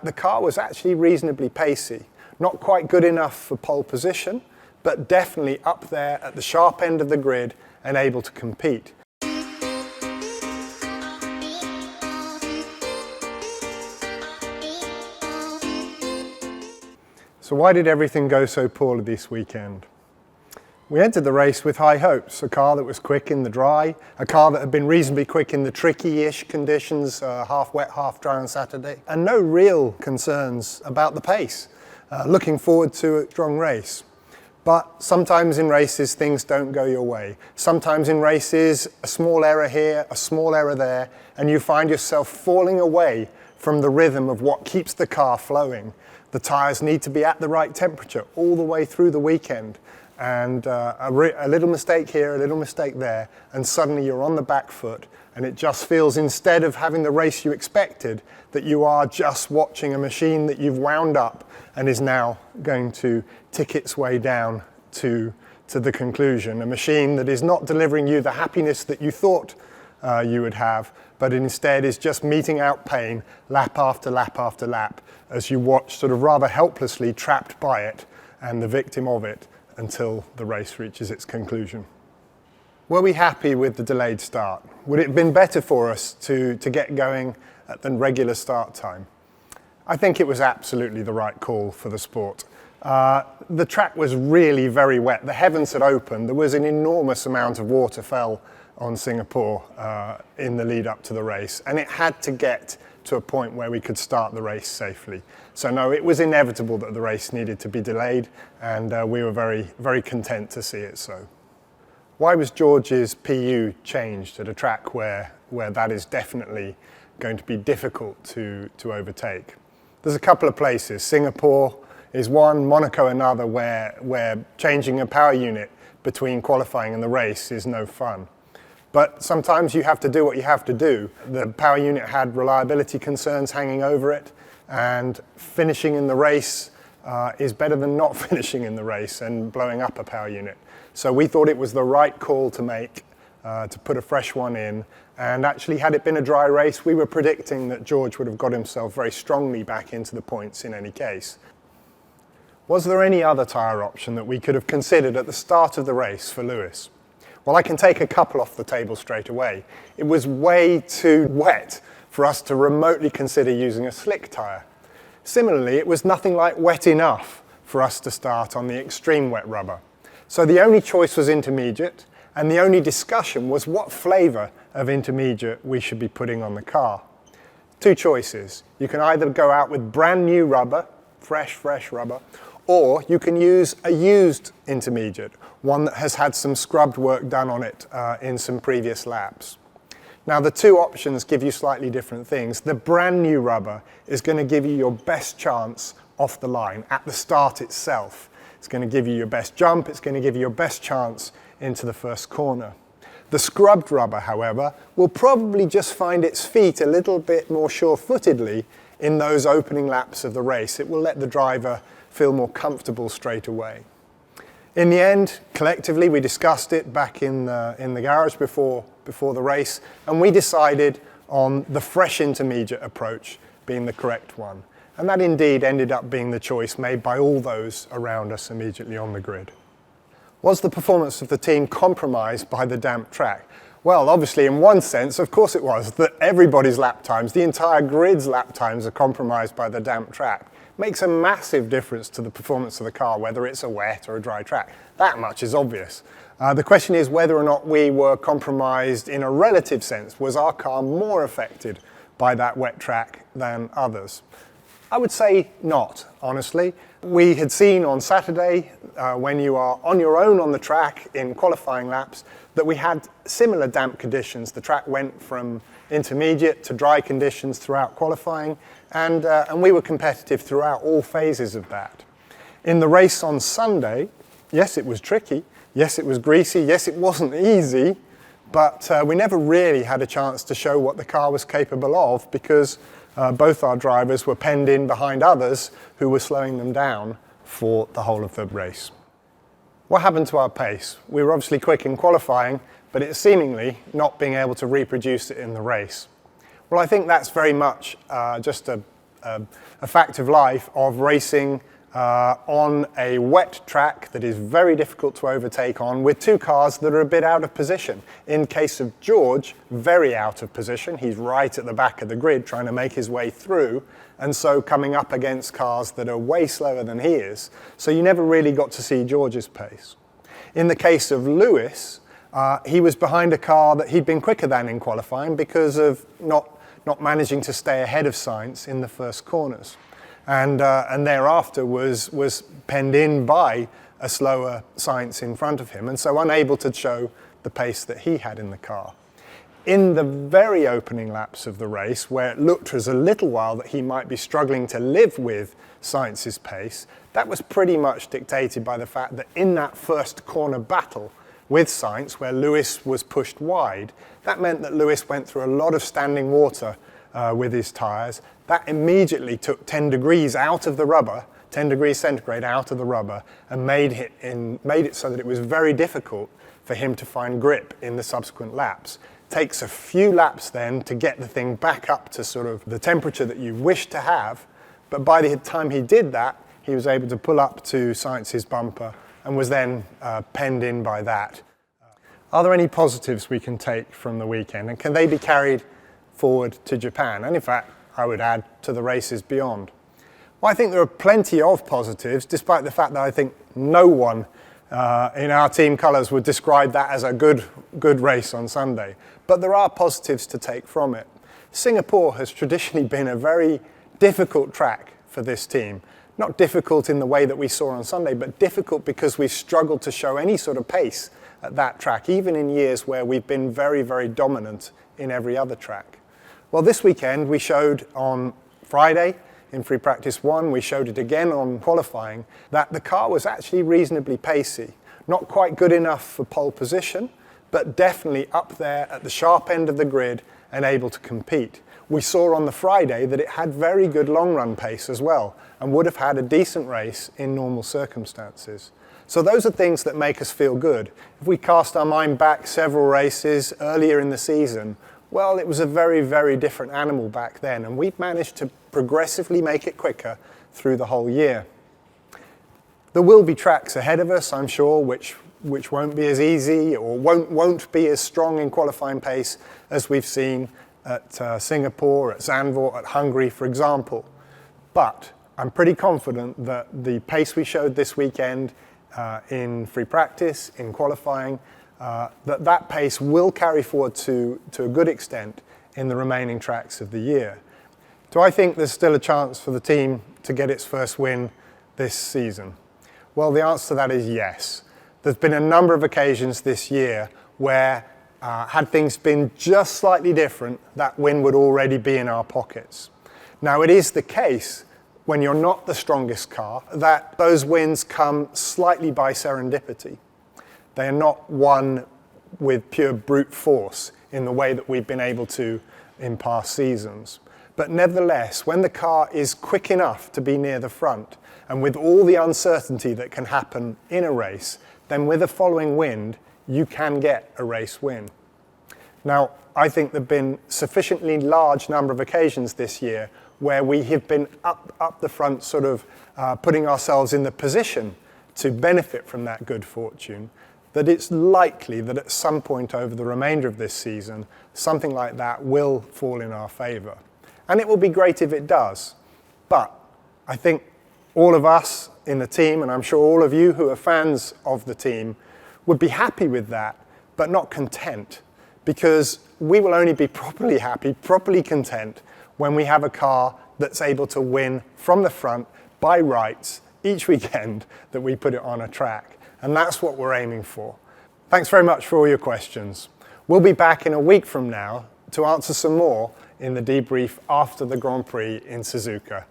the car was actually reasonably pacey. Not quite good enough for pole position, but definitely up there at the sharp end of the grid and able to compete. So why did everything go so poorly this weekend? We entered the race with high hopes, a car that was quick in the dry, a car that had been reasonably quick in the tricky-ish conditions, half wet, half dry on Saturday, and no real concerns about the pace. Looking forward to a strong race. But sometimes in races things don't go your way. Sometimes in races a small error here, a small error there, and you find yourself falling away from the rhythm of what keeps the car flowing. The tyres need to be at the right temperature all the way through the weekend. And a little mistake here, a little mistake there, and suddenly you're on the back foot, and it just feels, instead of having the race you expected, that you are just watching a machine that you've wound up and is now going to tick its way down to the conclusion. A machine that is not delivering you the happiness that you thought you would have, but instead is just meting out pain lap after lap after lap as you watch, sort of rather helplessly, trapped by it and the victim of it, until the race reaches its conclusion. Were we happy with the delayed start? Would it have been better for us to get going at the regular start time? I think it was absolutely the right call for the sport. The track was really very wet. The heavens had opened. There was an enormous amount of water fell on Singapore in the lead up to the race, and it had to get to a point where we could start the race safely. So no, it was inevitable that the race needed to be delayed, and we were very, very content to see it so. Why was George's PU changed at a track where that is definitely going to be difficult to overtake? There's a couple of places. Singapore is one, Monaco another, where changing a power unit between qualifying and the race is no fun. But sometimes you have to do what you have to do. The power unit had reliability concerns hanging over it, and finishing in the race is better than not finishing in the race and blowing up a power unit. So we thought it was the right call to make, to put a fresh one in. And actually, had it been a dry race, we were predicting that George would have got himself very strongly back into the points in any case. Was there any other tyre option that we could have considered at the start of the race for Lewis? Well, I can take a couple off the table straight away. It was way too wet for us to remotely consider using a slick tyre. Similarly, it was nothing like wet enough for us to start on the extreme wet rubber. So the only choice was intermediate, and the only discussion was what flavour of intermediate we should be putting on the car. Two choices. You can either go out with brand new rubber, fresh rubber, or you can use a used intermediate, one that has had some scrubbed work done on it in some previous laps. Now, the two options give you slightly different things. The brand new rubber is going to give you your best chance off the line at the start itself. It's going to give you your best jump, it's going to give you your best chance into the first corner. The scrubbed rubber, however, will probably just find its feet a little bit more sure-footedly in those opening laps of the race. It will let the driver feel more comfortable straight away. In the end, collectively, we discussed it back in the garage before the race, and we decided on the fresh intermediate approach being the correct one. And that indeed ended up being the choice made by all those around us immediately on the grid. Was the performance of the team compromised by the damp track? Well, obviously, in one sense, of course it was, that everybody's lap times, the entire grid's lap times are compromised by the damp track. Makes a massive difference to the performance of the car, whether it's a wet or a dry track. That much is obvious. The question is whether or not we were compromised in a relative sense. Was our car more affected by that wet track than others? I would say not, honestly. We had seen on Saturday, when you are on your own on the track in qualifying laps, that we had similar damp conditions. The track went from intermediate to dry conditions throughout qualifying, and we were competitive throughout all phases of that. In the race on Sunday, yes, it was tricky, yes, it was greasy, yes, it wasn't easy, but we never really had a chance to show what the car was capable of because both our drivers were penned in behind others who were slowing them down for the whole of the race. What happened to our pace? We were obviously quick in qualifying, but it's seemingly not being able to reproduce it in the race. Well, I think that's very much just a a fact of life of racing on a wet track that is very difficult to overtake on, with two cars that are a bit out of position. In case of George, very out of position. He's right at the back of the grid trying to make his way through, and so coming up against cars that are way slower than he is. So you never really got to see George's pace. In the case of Lewis, he was behind a car that he'd been quicker than in qualifying because of not managing to stay ahead of Sainz in the first corners. And thereafter was penned in by a slower Sainz in front of him, and so unable to show the pace that he had in the car. In the very opening laps of the race, where it looked as a little while that he might be struggling to live with Sainz's pace, that was pretty much dictated by the fact that in that first corner battle with Sainz, where Lewis was pushed wide, that meant that Lewis went through a lot of standing water with his tyres. That immediately took 10 degrees out of the rubber, 10 degrees centigrade out of the rubber, and made it so that it was very difficult for him to find grip in the subsequent laps. Takes a few laps then to get the thing back up to sort of the temperature that you wish to have, but by the time he did that, he was able to pull up to Sainz's bumper and was then penned in by that. Are there any positives we can take from the weekend, and can they be carried forward to Japan, and in fact I would add to the races beyond? Well, I think there are plenty of positives, despite the fact that I think no one in our team colours would describe that as a good race on Sunday. But there are positives to take from it. Singapore has traditionally been a very difficult track for this team. Not difficult in the way that we saw on Sunday, but difficult because we've struggled to show any sort of pace at that track, even in years where we've been very, very dominant in every other track. Well, this weekend we showed on Friday in free practice 1, we showed it again on qualifying, that the car was actually reasonably pacey. Not quite good enough for pole position, but definitely up there at the sharp end of the grid and able to compete. We saw on the Friday that it had very good long run pace as well, and would have had a decent race in normal circumstances. So those are things that make us feel good. If we cast our mind back several races earlier in the season, well, it was a very, very different animal back then, and we've managed to progressively make it quicker through the whole year. There will be tracks ahead of us, I'm sure, which won't be as easy or won't be as strong in qualifying pace as we've seen at Singapore, at Zandvoort, at Hungary, for example. But I'm pretty confident that the pace we showed this weekend in free practice, in qualifying, that pace will carry forward to a good extent in the remaining tracks of the year. Do I think there's still a chance for the team to get its first win this season? Well, the answer to that is yes. There's been a number of occasions this year where, had things been just slightly different, that win would already be in our pockets. Now, it is the case when you're not the strongest car that those wins come slightly by serendipity. They are not won with pure brute force in the way that we've been able to in past seasons. But nevertheless, when the car is quick enough to be near the front, and with all the uncertainty that can happen in a race, then with a following wind, you can get a race win. Now, I think there have been sufficiently large number of occasions this year where we have been up the front, sort of putting ourselves in the position to benefit from that good fortune, that it's likely that at some point over the remainder of this season, something like that will fall in our favour. And it will be great if it does. But I think all of us in the team, and I'm sure all of you who are fans of the team, would be happy with that, but not content. Because we will only be properly happy, properly content, when we have a car that's able to win from the front by rights each weekend that we put it on a track. And that's what we're aiming for. Thanks very much for all your questions. We'll be back in a week from now to answer some more in the debrief after the Grand Prix in Suzuka.